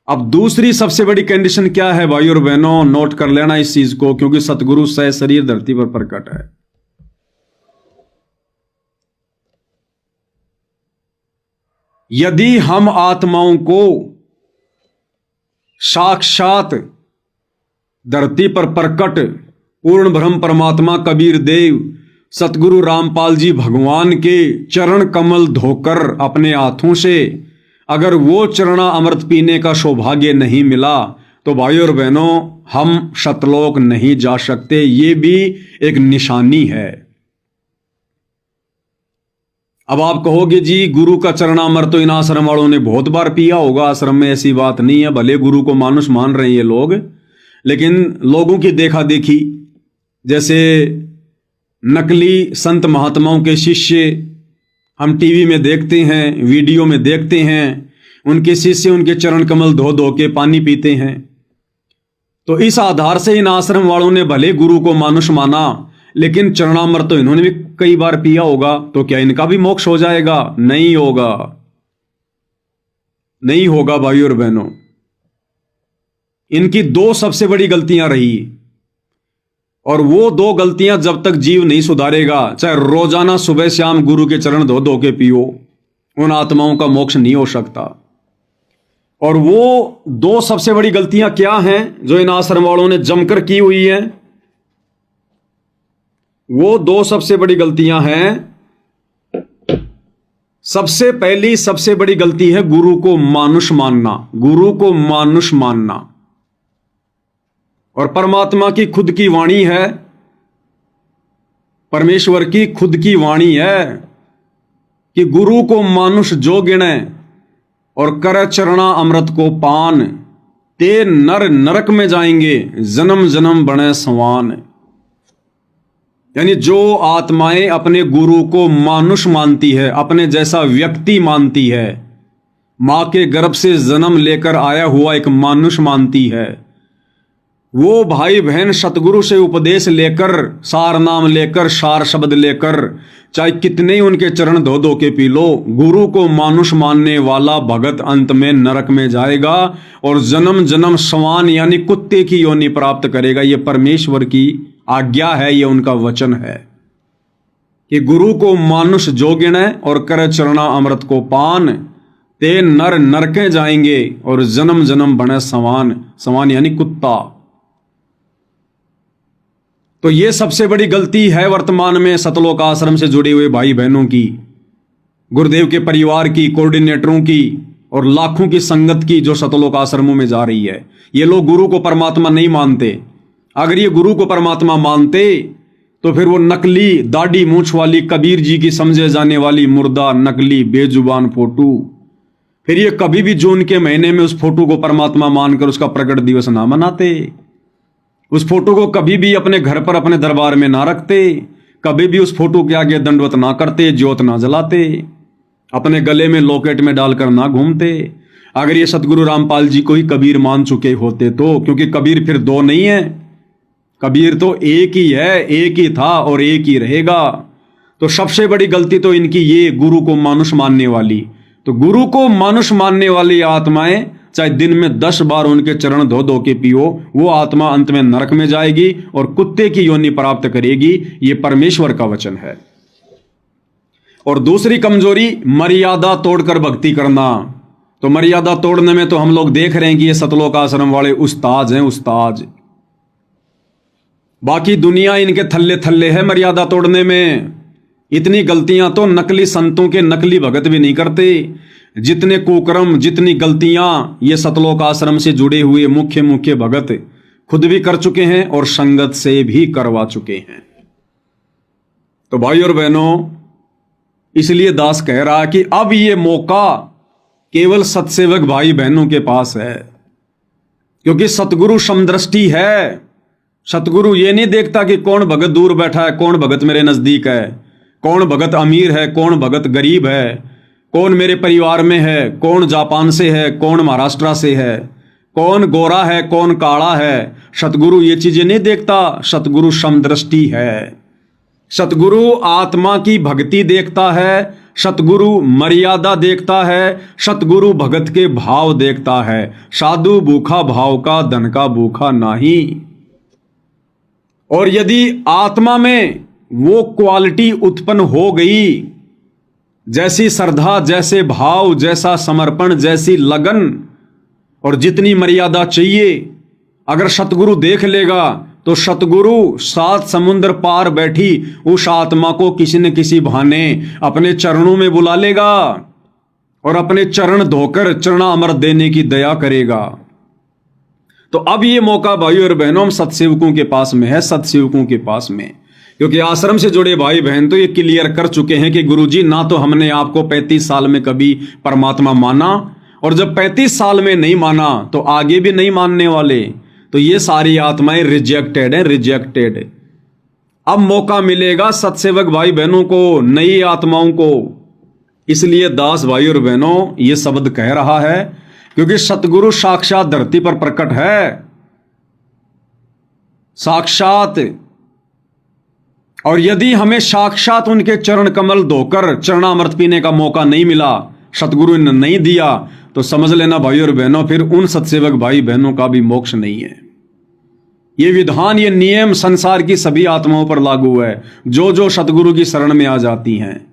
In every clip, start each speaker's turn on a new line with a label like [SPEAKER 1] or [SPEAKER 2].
[SPEAKER 1] अब दूसरी सबसे बड़ी कंडीशन क्या है भाई और बहनों, नोट कर लेना इस चीज को, क्योंकि सतगुरु सह शरीर धरती पर प्रकट है। यदि हम आत्माओं को साक्षात धरती पर प्रकट पूर्ण ब्रह्म परमात्मा कबीर देव सतगुरु रामपाल जी भगवान के चरण कमल धोकर अपने हाथों से अगर वो चरणा अमृत पीने का सौभाग्य नहीं मिला तो भाई और बहनों हम सतलोक नहीं जा सकते। ये भी एक निशानी है। अब आप कहोगे जी गुरु का चरणामृत तो इन आश्रम वालों ने बहुत बार पिया होगा। आश्रम में ऐसी बात नहीं है, भले गुरु को मानुष मान रहे हैं ये लोग, लेकिन लोगों की देखा देखी, जैसे नकली संत महात्माओं के शिष्य हम टीवी में देखते हैं, वीडियो में देखते हैं, उनके शिष्य उनके चरण कमल धो धो के पानी पीते हैं। तो इस आधार से इन आश्रम वालों ने भले गुरु को मानुष माना, लेकिन चरणामृत तो इन्होंने भी कई बार पिया होगा। तो क्या इनका भी मोक्ष हो जाएगा? नहीं होगा, नहीं होगा भाई और बहनों। इनकी दो सबसे बड़ी गलतियां रही, और वो दो गलतियां जब तक जीव नहीं सुधारेगा, चाहे रोजाना सुबह शाम गुरु के चरण धो धो के पियो, उन आत्माओं का मोक्ष नहीं हो सकता। और वो दो सबसे बड़ी गलतियां क्या हैं जो इन आश्रम वालों ने जमकर की हुई है? वो दो सबसे बड़ी गलतियां हैं। सबसे पहली सबसे बड़ी गलती है गुरु को मानुष मानना, गुरु को मानुष मानना। और परमात्मा की खुद की वाणी है, परमेश्वर की खुद की वाणी है कि गुरु को मानुष जो गिने और कर चरणा अमृत को पान, ते नर नरक में जाएंगे जन्म जन्म बने समान। यानी जो आत्माएं अपने गुरु को मानुष मानती है, अपने जैसा व्यक्ति मानती है, मां के गर्भ से जन्म लेकर आया हुआ एक मानुष मानती है, वो भाई बहन सतगुरु से उपदेश लेकर, सार नाम लेकर, सार शब्द लेकर, चाहे कितने ही उनके चरण धो धो के पी लो, गुरु को मानुष मानने वाला भगत अंत में नरक में जाएगा और जन्म जन्म समान यानी कुत्ते की योनि प्राप्त करेगा। ये परमेश्वर की आज्ञा है, ये उनका वचन है कि गुरु को मानुष जो गिने और कर चरणा अमृत को पान, ते नर नरके जाएंगे और जन्म जन्म बने समान, समान यानी कुत्ता। तो ये सबसे बड़ी गलती है वर्तमान में सतलोक आश्रम से जुड़े हुए भाई बहनों की, गुरुदेव के परिवार की, कोऑर्डिनेटरों की और लाखों की संगत की जो सतलोक आश्रमों में जा रही है। ये लोग गुरु को परमात्मा नहीं मानते। अगर ये गुरु को परमात्मा मानते तो फिर वो नकली दाढ़ी मूंछ वाली कबीर जी की समझे जाने वाली मुर्दा नकली बेजुबान फोटो, फिर ये कभी भी जून के महीने में उस फोटो को परमात्मा मानकर उसका प्रकट दिवस ना मनाते, उस फोटो को कभी भी अपने घर पर अपने दरबार में ना रखते, कभी भी उस फोटो के आगे दंडवत ना करते, ज्योत ना जलाते, अपने गले में लॉकेट में डालकर ना घूमते। अगर ये सतगुरु रामपाल जी को ही कबीर मान चुके होते तो, क्योंकि कबीर फिर दो नहीं है, कबीर तो एक ही है, एक ही था और एक ही रहेगा। तो सबसे बड़ी गलती तो इनकी ये, गुरु को मानुष मानने वाली। तो गुरु को मानुष मानने वाली आत्माएं चाहे दिन में 10 बार उनके चरण धो धो के पियो, वो आत्मा अंत में नरक में जाएगी और कुत्ते की योनि प्राप्त करेगी। ये परमेश्वर का वचन है। और दूसरी कमजोरी, मर्यादा तोड़कर भक्ति करना। तो मर्यादा तोड़ने में तो हम लोग देख रहे हैं कि ये सतलोक आश्रम वाले उस्ताद हैं, उस्ताद। बाकी दुनिया इनके थल्ले थल्ले है मर्यादा तोड़ने में। इतनी गलतियां तो नकली संतों के नकली भगत भी नहीं करते। जितने कुकर्म, जितनी गलतियां ये सतलोक आश्रम से जुड़े हुए मुख्य मुख्य भगत खुद भी कर चुके हैं और संगत से भी करवा चुके हैं। तो भाई और बहनों, इसलिए दास कह रहा है कि अब ये मौका केवल सत्सेवक भाई बहनों के पास है, क्योंकि सतगुरु समदृष्टि है। सतगुरु ये नहीं देखता कि कौन भगत दूर बैठा है, कौन भगत मेरे नजदीक है, कौन भगत अमीर है, कौन भगत गरीब है, कौन मेरे परिवार में है, कौन जापान से है, कौन महाराष्ट्र से है, कौन गोरा है, कौन काला है। सतगुरु ये चीजें नहीं देखता। सतगुरु समदृष्टि है। सतगुरु आत्मा की भक्ति देखता है, सतगुरु मर्यादा देखता है, सतगुरु भगत के भाव देखता है। साधु भूखा भाव का, धन का भूखा नहीं। और यदि आत्मा में वो क्वालिटी उत्पन्न हो गई, जैसी श्रद्धा, जैसे भाव, जैसा समर्पण, जैसी लगन और जितनी मर्यादा चाहिए, अगर सतगुरु देख लेगा तो सतगुरु 7 समुद्र पार बैठी उस आत्मा को किसी न किसी बहाने अपने चरणों में बुला लेगा और अपने चरण धोकर चरणामृत देने की दया करेगा। तो अब ये मौका भाई और बहनों हम सत्सेवकों के पास में है, सत्सेवकों के पास में। क्योंकि आश्रम से जुड़े भाई बहन तो ये क्लियर कर चुके हैं कि गुरुजी, ना तो हमने आपको 35 साल में कभी परमात्मा माना, और जब 35 साल में नहीं माना तो आगे भी नहीं मानने वाले। तो ये सारी आत्माएं रिजेक्टेड हैं, रिजेक्टेड। अब मौका मिलेगा सत्सेवक भाई बहनों को, नई आत्माओं को। इसलिए दास भाई और बहनों ये शब्द कह रहा है क्योंकि सतगुरु साक्षात धरती पर प्रकट है, साक्षात। और यदि हमें साक्षात उनके चरण कमल धोकर चरणामृत पीने का मौका नहीं मिला, सतगुरु ने नहीं दिया, तो समझ लेना भाई और बहनों फिर उन सत्सेवक भाई बहनों का भी मोक्ष नहीं है। ये विधान, ये नियम संसार की सभी आत्माओं पर लागू है जो जो सतगुरु की शरण में आ जाती हैं।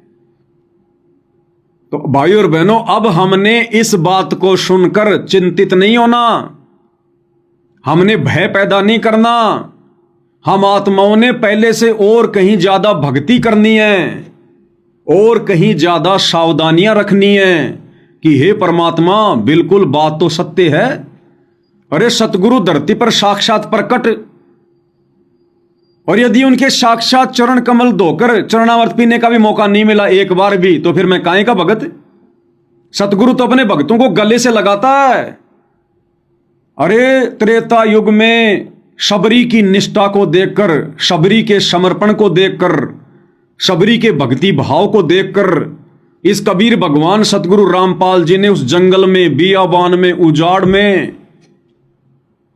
[SPEAKER 1] तो भाई और बहनों, अब हमने इस बात को सुनकर चिंतित नहीं होना, हमने भय पैदा नहीं करना। हम आत्माओं ने पहले से और कहीं ज्यादा भक्ति करनी है और कहीं ज्यादा सावधानियां रखनी है कि हे परमात्मा, बिल्कुल बात तो सत्य है। अरे सतगुरु धरती पर साक्षात प्रकट, और यदि उनके साक्षात चरण कमल धोकर चरणामृत पीने का भी मौका नहीं मिला एक बार भी, तो फिर मैं काहे का भगत। सतगुरु तो अपने भक्तों को गले से लगाता है। अरे त्रेता युग में शबरी की निष्ठा को देखकर, शबरी के समर्पण को देखकर, शबरी के भक्ति भाव को देखकर इस कबीर भगवान सतगुरु रामपाल जी ने उस जंगल में, बियाबान में, उजाड़ में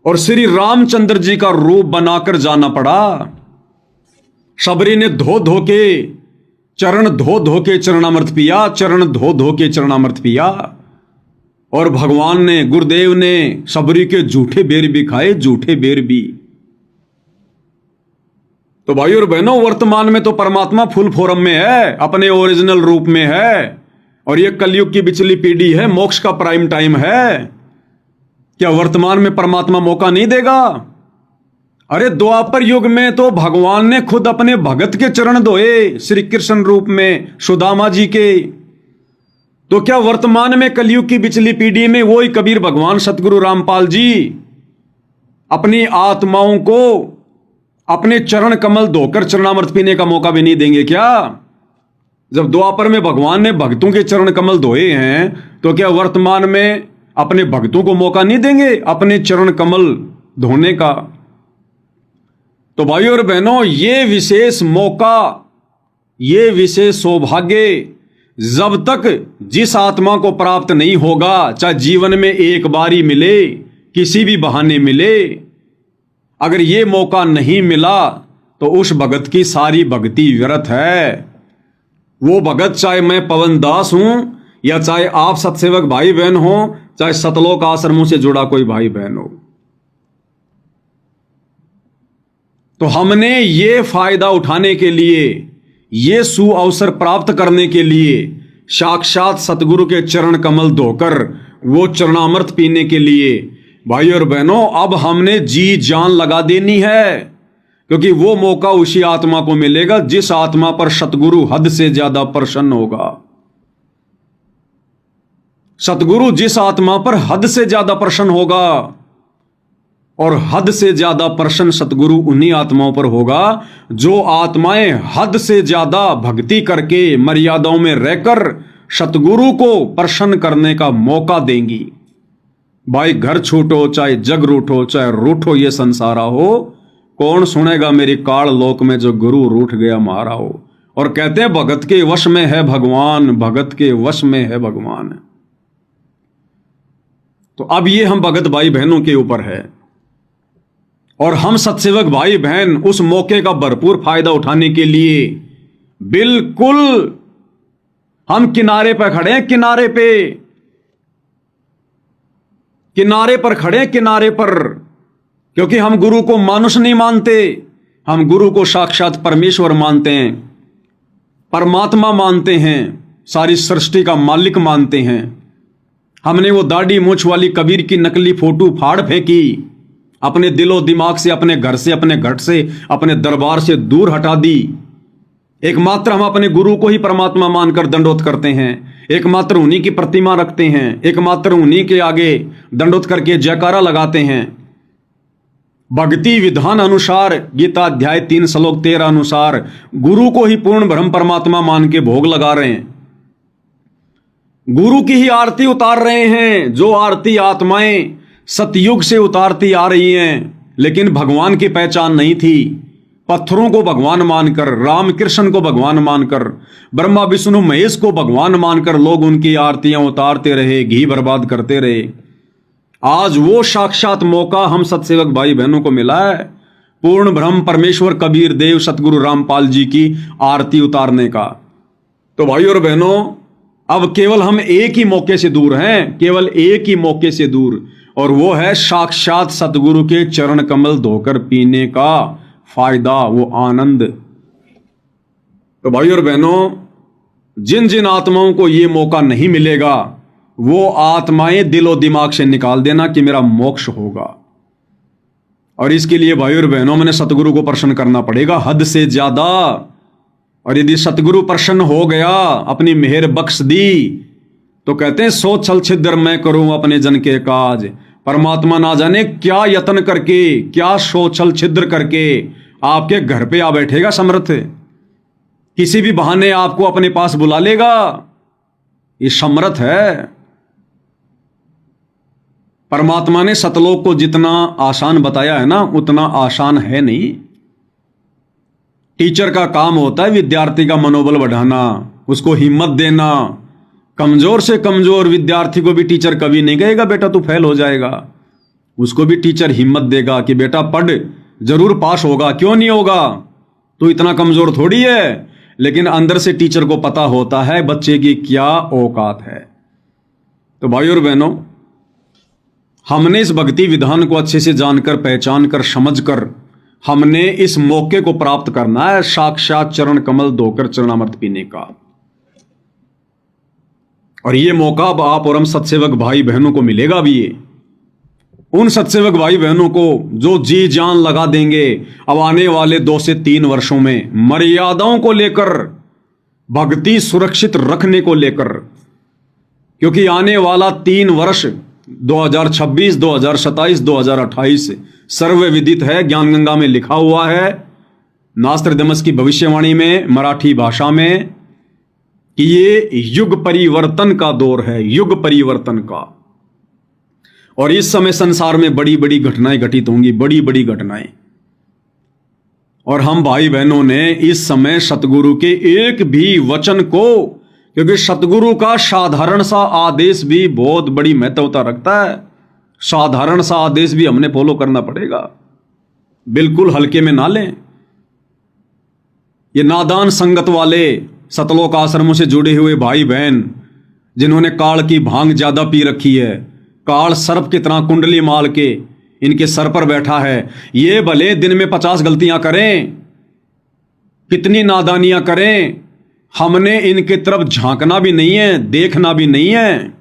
[SPEAKER 1] और श्री रामचंद्र जी का रूप बनाकर जाना पड़ा। शबरी ने धो धो के चरणामृत पिया, चरण धो धो के चरणामृत पिया। और भगवान ने, गुरुदेव ने शबरी के झूठे बेर भी खाए, झूठे बेर भी। तो भाई और बहनों, वर्तमान में तो परमात्मा फुल फॉर्म में है, अपने ओरिजिनल रूप में है, और ये कलयुग की बिचली पीढ़ी है, मोक्ष का प्राइम टाइम है। क्या वर्तमान में परमात्मा मौका नहीं देगा? अरे द्वापर युग में तो भगवान ने खुद अपने भगत के चरण धोए, श्री कृष्ण रूप में सुदामा जी के। तो क्या वर्तमान में कलयुग की बिचली पीढ़ी में वही कबीर भगवान सतगुरु रामपाल जी अपनी आत्माओं को अपने चरण कमल धोकर चरणामृत पीने का मौका भी नहीं देंगे क्या? जब द्वापर में भगवान ने भक्तों के चरण कमल धोए हैं, तो क्या वर्तमान में अपने भक्तों को मौका नहीं देंगे अपने चरण कमल धोने का? तो भाइयों और बहनों, ये विशेष मौका, ये विशेष सौभाग्य जब तक जिस आत्मा को प्राप्त नहीं होगा, चाहे जीवन में एक बार ही मिले, किसी भी बहाने मिले, अगर ये मौका नहीं मिला तो उस भगत की सारी भक्ति व्यर्थ है। वो भगत, चाहे मैं पवन दास हूं या चाहे आप सत्सेवक भाई बहन हो, चाहे सतलोक आश्रमों से जुड़ा कोई भाई बहन हो, तो हमने ये फायदा उठाने के लिए, ये सुअवसर प्राप्त करने के लिए, साक्षात सतगुरु के चरण कमल धोकर वो चरणामृत पीने के लिए भाई और बहनों, अब हमने जी जान लगा देनी है, क्योंकि वो मौका उसी आत्मा को मिलेगा जिस आत्मा पर सतगुरु हद से ज्यादा प्रसन्न होगा। सतगुरु जिस आत्मा पर हद से ज्यादा प्रसन्न होगा, और हद से ज्यादा प्रसन्न सतगुरु उन्हीं आत्माओं पर होगा जो आत्माएं हद से ज्यादा भक्ति करके मर्यादाओं में रहकर सतगुरु को प्रसन्न करने का मौका देंगी। भाई घर छूटो, चाहे जग रूठो, चाहे रूठो ये संसारा हो, कौन सुनेगा मेरी काल लोक में जो गुरु रूठ गया मारा हो। और कहते हैं भगत के वश में है भगवान, भगत के वश में है भगवान। तो अब ये हम भगत भाई बहनों के ऊपर है, और हम सत्सेवक भाई बहन उस मौके का भरपूर फायदा उठाने के लिए बिल्कुल हम किनारे पर खड़े हैं, किनारे पर खड़े हैं, किनारे पर, क्योंकि हम गुरु को मानुष नहीं मानते, हम गुरु को साक्षात परमेश्वर मानते हैं, परमात्मा मानते हैं, सारी सृष्टि का मालिक मानते हैं। हमने वो दाढ़ी मूछ वाली कबीर की नकली फोटो फाड़ फेंकी, अपने दिलो दिमाग से, अपने घर से, अपने घट से, अपने दरबार से दूर हटा दी। एकमात्र हम अपने गुरु को ही परमात्मा मानकर दंडोत करते हैं, एकमात्र उन्हीं की प्रतिमा रखते हैं, एकमात्र उन्हीं के आगे दंडोत करके जयकारा लगाते हैं। भक्ति विधान अनुसार गीता अध्याय 3 श्लोक 13 अनुसार गुरु को ही पूर्ण ब्रह्म परमात्मा मान के भोग लगा रहे हैं, गुरु की ही आरती उतार रहे हैं, जो आरती आत्माएं सतयुग से उतारती आ रही हैं, लेकिन भगवान की पहचान नहीं थी। पत्थरों को भगवान मानकर, राम कृष्ण को भगवान मानकर, ब्रह्मा विष्णु महेश को भगवान मानकर लोग उनकी आरतियां उतारते रहे, घी बर्बाद करते रहे। आज वो साक्षात मौका हम सतसेवक भाई बहनों को मिला है, पूर्ण ब्रह्म परमेश्वर कबीर देव सतगुरु रामपाल जी की आरती उतारने का। तो भाई और बहनों, अब केवल हम एक ही मौके से दूर हैं, केवल एक ही मौके से दूर, और वो है साक्षात सतगुरु के चरण कमल धोकर पीने का फायदा, वो आनंद। तो भाई और बहनों, जिन जिन आत्माओं को ये मौका नहीं मिलेगा, वो आत्माएं दिलो दिमाग से निकाल देना कि मेरा मोक्ष होगा। और इसके लिए भाई और बहनों, मैंने सतगुरु को प्रसन्न करना पड़ेगा हद से ज्यादा। और यदि सतगुरु प्रसन्न हो गया, अपनी मेहर बख्श दी, तो कहते हैं सो छल छिद्र मैं करूं अपने जन के काज। परमात्मा ना जाने क्या यत्न करके, क्या सो छल छिद्र करके आपके घर पे आ बैठेगा समर्थ, किसी भी बहाने आपको अपने पास बुला लेगा। ये समर्थ है। परमात्मा ने सतलोक को जितना आसान बताया है ना, उतना आसान है नहीं। टीचर का काम होता है विद्यार्थी का मनोबल बढ़ाना, उसको हिम्मत देना। कमजोर से कमजोर विद्यार्थी को भी टीचर कभी नहीं कहेगा बेटा तू फेल हो जाएगा, उसको भी टीचर हिम्मत देगा कि बेटा पढ़, जरूर पास होगा, क्यों नहीं होगा, तू इतना कमजोर थोड़ी है। लेकिन अंदर से टीचर को पता होता है बच्चे की क्या औकात है। तो भाई और बहनों, हमने इस भक्ति विधान को अच्छे से जानकर, पहचान कर, समझ कर, हमने इस मौके को प्राप्त करना है, साक्षात चरण कमल धोकर चरणामृत पीने का। और ये मौका अब आप और हम सतसेवक भाई बहनों को मिलेगा भी। ये उन सतसेवक भाई बहनों को जो जी जान लगा देंगे अब आने वाले 2 से 3 वर्षों में मर्यादाओं को लेकर, भक्ति सुरक्षित रखने को लेकर, क्योंकि आने वाला 3 वर्ष 2026, 2027, 2028 सर्वविदित है, ज्ञान गंगा में लिखा हुआ है, नास्त्रदमस की भविष्यवाणी में मराठी भाषा में, कि ये युग परिवर्तन का दौर है, युग परिवर्तन का। और इस समय संसार में बड़ी बड़ी घटनाएं घटित होंगी, बड़ी बड़ी घटनाएं। और हम भाई बहनों ने इस समय सतगुरु के एक भी वचन को, क्योंकि सतगुरु का साधारण सा आदेश भी बहुत बड़ी महत्वता रखता है, साधारण सा आदेश भी हमने फॉलो करना पड़ेगा, बिल्कुल हल्के में ना लें। ये नादान संगत वाले सतलोक आश्रमों से जुड़े हुए भाई बहन, जिन्होंने काल की भांग ज्यादा पी रखी है, काल सर्प की तरह कुंडली माल के इनके सर पर बैठा है, ये भले दिन में 50 गलतियां करें, कितनी नादानियां करें, हमने इनके तरफ झांकना भी नहीं है, देखना भी नहीं है।